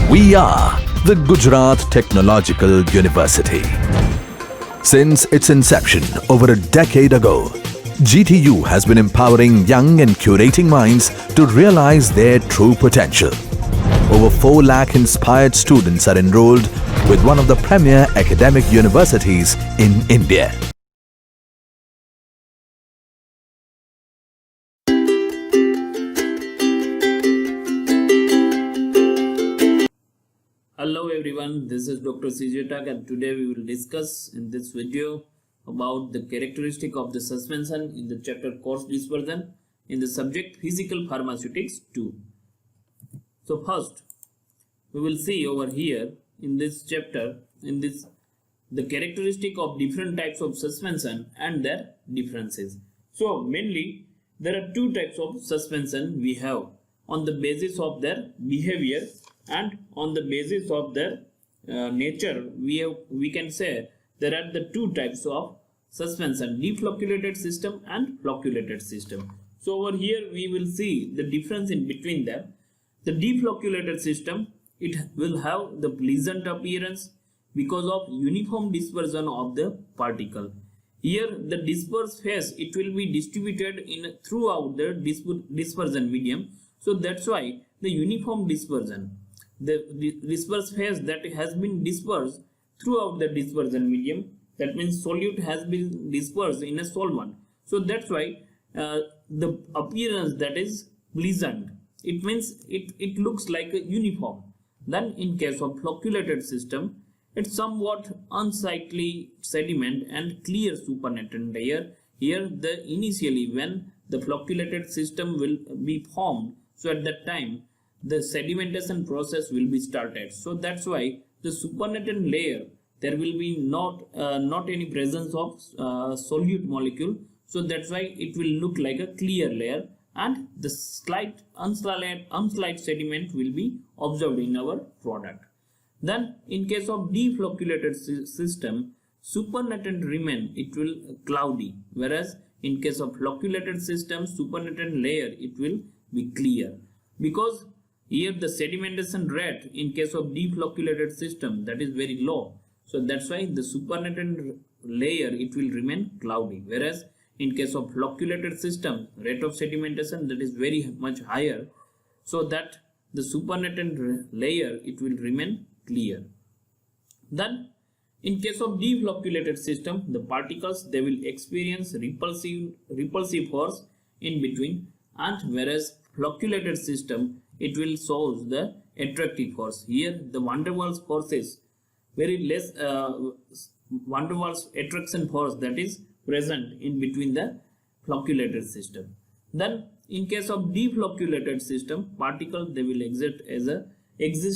We are the Gujarat Technological University. Since its inception over a decade ago, GTU has been empowering young and curating minds to realize their true potential. Over 4 lakh inspired students are enrolled with one of the premier academic universities in India. Hello everyone, this is Dr. CJ and today we will discuss in this video about the characteristic of the suspension in the chapter coarse dispersion in the subject physical pharmaceutics 2. So first we will see over here in this chapter the characteristic of different types of suspension and their differences. So mainly there are 2 types of suspension we have on the basis of their behavior and on the basis of their nature. We can say there are the 2 types of suspension, deflocculated system and flocculated system. So over here we will see the difference in between them. The deflocculated system, it will have the pleasant appearance because of uniform dispersion of the particle. Here the dispersed phase, it will be distributed in throughout the dispersion medium. So that's why the uniform dispersion, the dispersed phase that has been dispersed throughout the dispersion medium, that means solute has been dispersed in a solvent. So that's why the appearance that is pleasant, it means it looks like a uniform. Then in case of flocculated system, it's somewhat unsightly sediment and clear supernatant layer. Here initially when the flocculated system will be formed, so at that time the sedimentation process will be started. So that's why the supernatant layer, there will be not any presence of solute molecule. So that's why it will look like a clear layer and the slight unslide sediment will be observed in our product. Then in case of deflocculated system, supernatant remain, it will cloudy, whereas in case of flocculated system, supernatant layer, it will be clear, because here the sedimentation rate in case of deflocculated system, that is very low. So that's why the supernatant layer, it will remain cloudy, whereas in case of flocculated system, rate of sedimentation, that is very much higher, so that the supernatant layer, it will remain clear. Then in case of deflocculated system, the particles, they will experience repulsive force in between, and whereas flocculated system, it will show the attractive force. Here the van der Waals forces, very less van der Waals attraction force that is present in between the flocculated system. Then in case of deflocculated system, particles, they will exist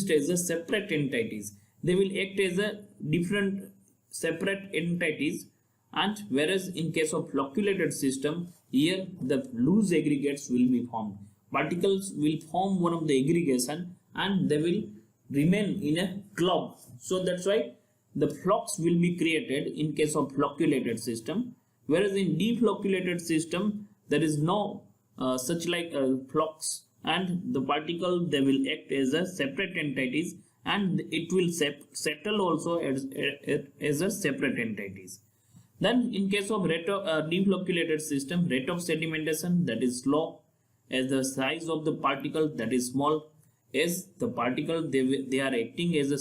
as a separate entities. They will act as a different separate entities, and whereas in case of flocculated system, here the loose aggregates will be formed. Particles will form one of the aggregation and they will remain in a clump. So that's why the flocks will be created in case of flocculated system, whereas in deflocculated system there is no such like flocks, and the particle, they will act as a separate entities and it will settle also as a separate entities. Then in case of deflocculated system, rate of sedimentation, that is slow, as the size of the particle, that is small, as the particle, they are acting as a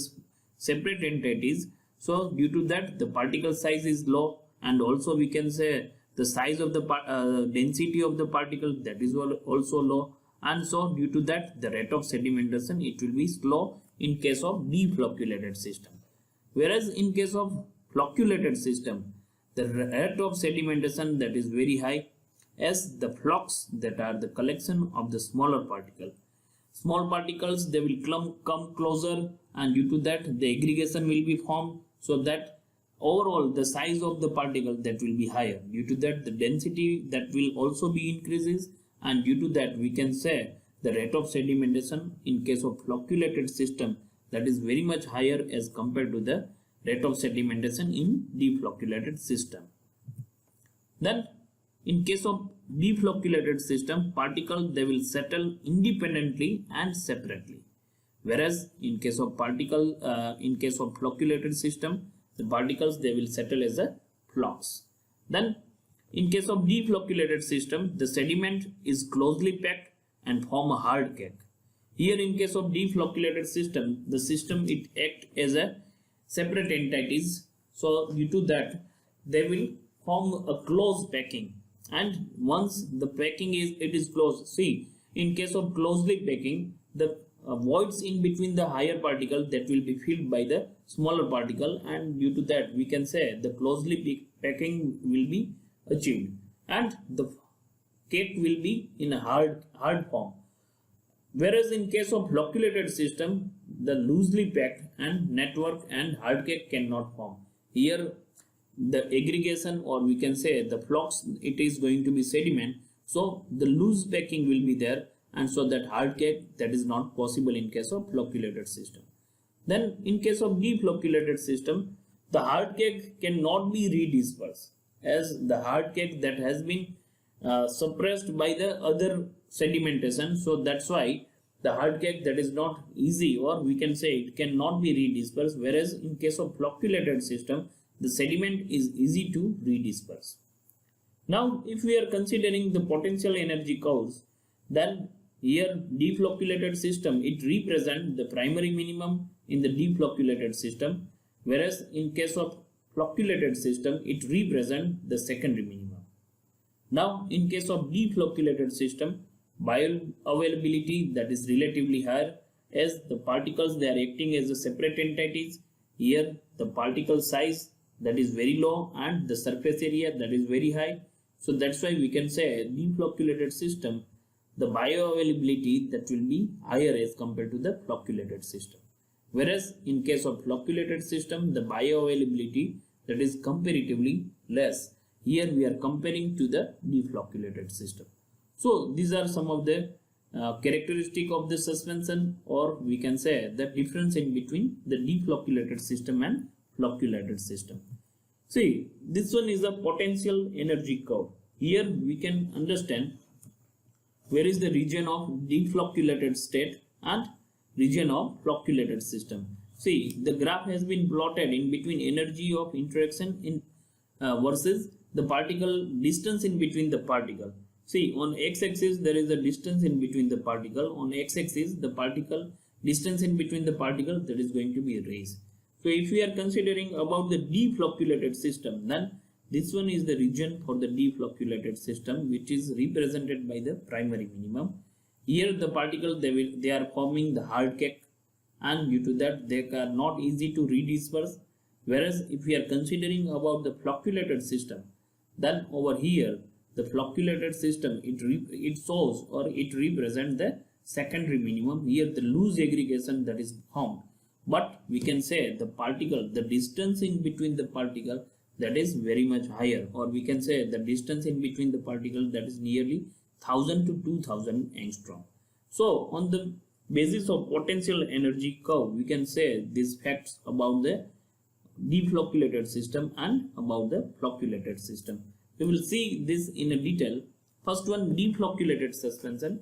separate entities. So due to that the particle size is low, and also we can say the size of the density of the particle, that is also low, and so due to that the rate of sedimentation, it will be slow in case of deflocculated system. Whereas in case of flocculated system, the rate of sedimentation, that is very high, as the flocks, that are the collection of the smaller particle. Small particles, they will come closer, and due to that the aggregation will be formed, so that overall the size of the particle, that will be higher. Due to that the density, that will also be increases, and due to that we can say the rate of sedimentation in case of flocculated system, that is very much higher as compared to the rate of sedimentation in deflocculated system. Then in case of deflocculated system, particles, they will settle independently and separately, Whereas in case of flocculated system, the particles they will settle as a flocks. Then in case of deflocculated system, the sediment is closely packed and form a hard cake. Here in case of deflocculated system, the system it act as a separate entities. So due to that, they will form a closed packing. And once the packing is closed, see, in case of closely packing, the voids in between the higher particle that will be filled by the smaller particle, and due to that we can say the closely packing will be achieved and the cake will be in a hard form. Whereas in case of flocculated system, the loosely packed and network and hard cake cannot form. Here the aggregation, or we can say the flocks, it is going to be sediment, so the loose packing will be there, and so that hard cake, that is not possible in case of flocculated system. Then in case of deflocculated system, the hard cake cannot be redispersed, as the hard cake that has been suppressed by the other sedimentation. So that's why the hard cake that is not easy, or we can say it cannot be redispersed. Whereas in case of flocculated system, the sediment is easy to redisperse. Now if we are considering the potential energy curves, then here deflocculated system, it represents the primary minimum in the deflocculated system, whereas in case of flocculated system, it represents the secondary minimum. Now in case of deflocculated system, bioavailability that is relatively higher, as the particles they are acting as a separate entities. Here the particle size that is very low and the surface area that is very high. So that's why we can say deflocculated system, the bioavailability that will be higher as compared to the flocculated system. Whereas in case of flocculated system, the bioavailability that is comparatively less. Here we are comparing to the deflocculated system. So these are some of the characteristic of the suspension, or we can say the difference in between the deflocculated system and flocculated system. See, this one is a potential energy curve. Here we can understand where is the region of deflocculated state and region of flocculated system. See, the graph has been plotted in between energy of interaction in versus the particle distance in between the particle. See, on x-axis there is a distance in between the particle. On x-axis the particle distance in between the particle, that is going to be raised. So if we are considering about the deflocculated system, then this one is the region for the deflocculated system, which is represented by the primary minimum. Here the particles they are forming the hard cake, and due to that they are not easy to redisperse. Whereas if we are considering about the flocculated system, then over here the flocculated system it shows, or it represents the secondary minimum. Here the loose aggregation that is formed, but we can say the particle, the distance in between the particle, that is very much higher, or we can say the distance in between the particle that is nearly 1000 to 2000 angstrom. So on the basis of potential energy curve, we can say these facts about the deflocculated system and about the flocculated system. We will see this in a detail. First one, deflocculated suspension.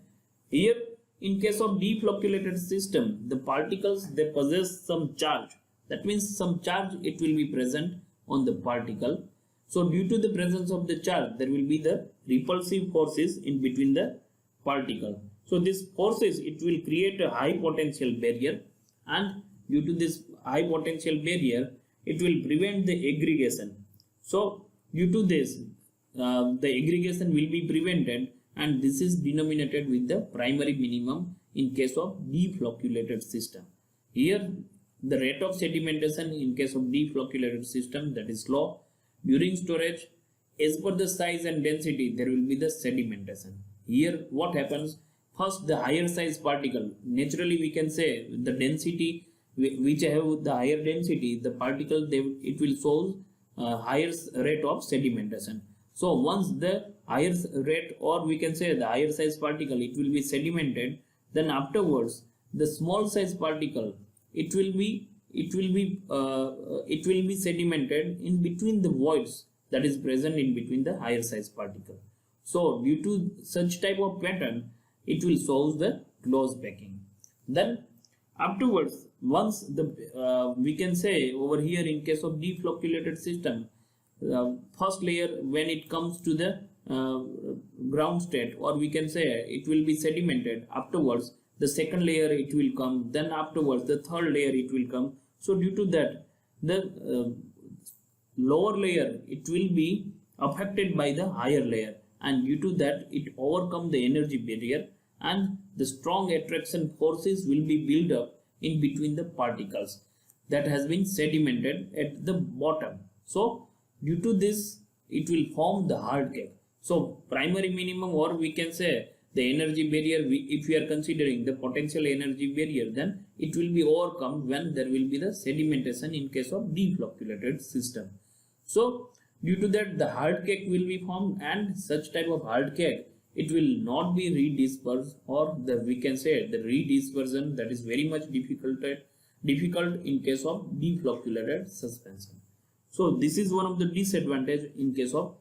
Here in case of deflocculated system, the particles they possess some charge. That means some charge it will be present on the particle. So due to the presence of the charge, there will be the repulsive forces in between the particle. So these forces, it will create a high potential barrier, and due to this high potential barrier, it will prevent the aggregation. So due to this, the aggregation will be prevented, and this is denominated with the primary minimum in case of deflocculated system. Here the rate of sedimentation in case of deflocculated system, that is low. During storage, as per the size and density, there will be the sedimentation. Here what happens, first the higher size particle, naturally we can say the density which have the higher density, the particle it will show higher rate of sedimentation. So once the higher rate, or we can say the higher size particle, it will be sedimented, then afterwards the small size particle it will be sedimented in between the voids that is present in between the higher size particle. So due to such type of pattern, it will show the close packing. Then Afterwards, once the we can say over here in case of deflocculated system, first layer when it comes to the ground state, or we can say it will be sedimented. Afterwards, the second layer it will come, then afterwards the third layer it will come. So due to that, the lower layer it will be affected by the higher layer, and due to that it overcome the energy barrier, and the strong attraction forces will be built up in between the particles that has been sedimented at the bottom. So due to this it will form the hard cake. So primary minimum, or we can say the energy barrier, if we are considering the potential energy barrier, then it will be overcome when there will be the sedimentation in case of deflocculated system. So due to that, the hard cake will be formed, and such type of hard cake it will not be redispersed, or we can say the redispersion, that is very much difficult in case of deflocculated suspension. So this is one of the disadvantage in case of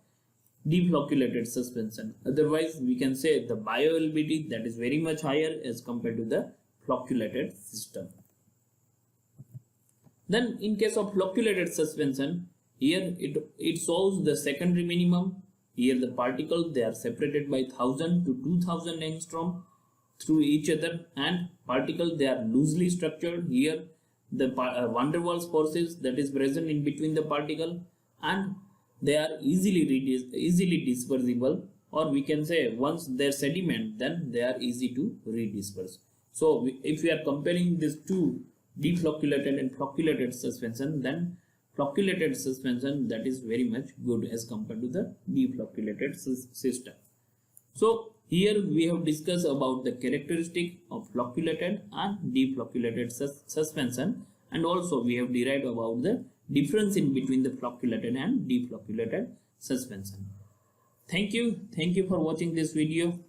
deflocculated suspension. Otherwise, we can say the bioavailability that is very much higher as compared to the flocculated system. Then in case of flocculated suspension, here it shows the secondary minimum. Here the particles, they are separated by 1000 to 2000 angstrom through each other, and particles, they are loosely structured. Here the van der Waals forces that is present in between the particle, and they are easily dispersible, or we can say once they are sediment, then they are easy to redisperse. So if we are comparing these two, deflocculated and flocculated suspension, then flocculated suspension that is very much good as compared to the deflocculated system. So here we have discussed about the characteristic of flocculated and deflocculated suspension, and also we have derived about the difference in between the flocculated and deflocculated suspension. Thank you for watching this video.